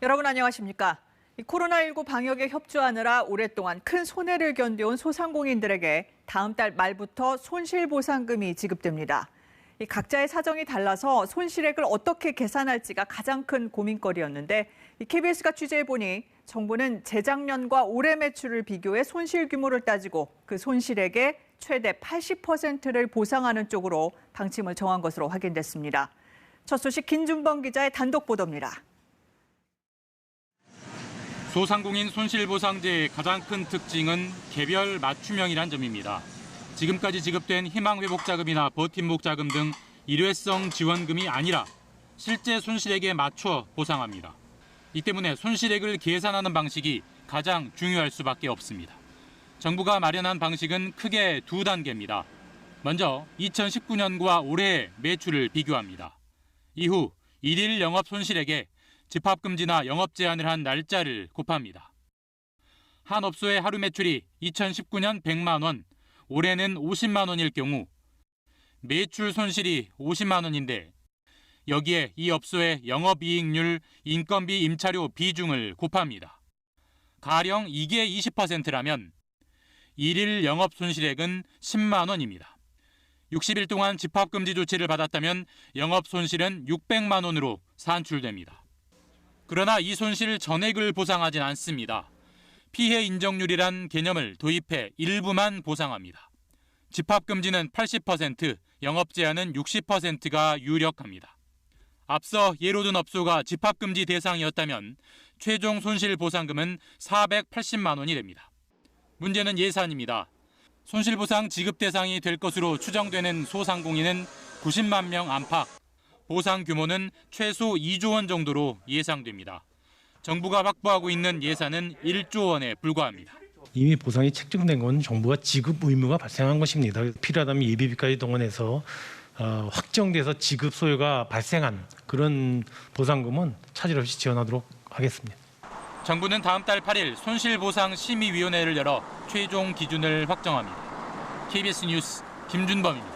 여러분 안녕하십니까? 코로나19 방역에 협조하느라 오랫동안 큰 손해를 견뎌온 소상공인들에게 다음 달 말부터 손실보상금이 지급됩니다. 각자의 사정이 달라서 손실액을 어떻게 계산할지가 가장 큰 고민거리였는데 KBS가 취재해보니 정부는 재작년과 올해 매출을 비교해 손실 규모를 따지고 그 손실액의 최대 80%를 보상하는 쪽으로 방침을 정한 것으로 확인됐습니다. 첫 소식 김준범 기자의 단독 보도입니다. 소상공인 손실보상제의 가장 큰 특징은 개별 맞춤형이란 점입니다. 지금까지 지급된 희망회복자금이나 버팀목자금 등 일회성 지원금이 아니라 실제 손실액에 맞춰 보상합니다. 이 때문에 손실액을 계산하는 방식이 가장 중요할 수밖에 없습니다. 정부가 마련한 방식은 크게 두 단계입니다. 먼저 2019년과 올해의 매출을 비교합니다. 이후 일일 영업 손실액에 집합금지나 영업 제한을 한 날짜를 곱합니다. 한 업소의 하루 매출이 2019년 100만 원, 올해는 50만 원일 경우 매출 손실이 50만 원인데 여기에 이 업소의 영업이익률, 인건비 임차료 비중을 곱합니다. 가령 이게 20%라면 일일 영업 손실액은 10만 원입니다. 60일 동안 집합금지 조치를 받았다면 영업 손실은 600만 원으로 산출됩니다. 그러나 이 손실 전액을 보상하진 않습니다. 피해 인정률이란 개념을 도입해 일부만 보상합니다. 집합금지는 80%, 영업 제한은 60%가 유력합니다. 앞서 예로 든 업소가 집합금지 대상이었다면 최종 손실보상금은 480만 원이 됩니다. 문제는 예산입니다. 손실보상 지급 대상이 될 것으로 추정되는 소상공인은 90만 명 안팎, 보상 규모는 최소 2조 원 정도로 예상됩니다. 정부가 확보하고 있는 예산은 1조 원에 불과합니다. 이미 보상이 책정된 건 정부가 지급 의무가 발생한 것입니다. 필요하다면 예비비까지 동원해서 확정돼서 지급 소요가 발생한 그런 보상금은 차질 없이 지원하도록 하겠습니다. 정부는 다음 달 8일 손실보상심의위원회를 열어 최종 기준을 확정합니다. KBS 뉴스 김준범입니다.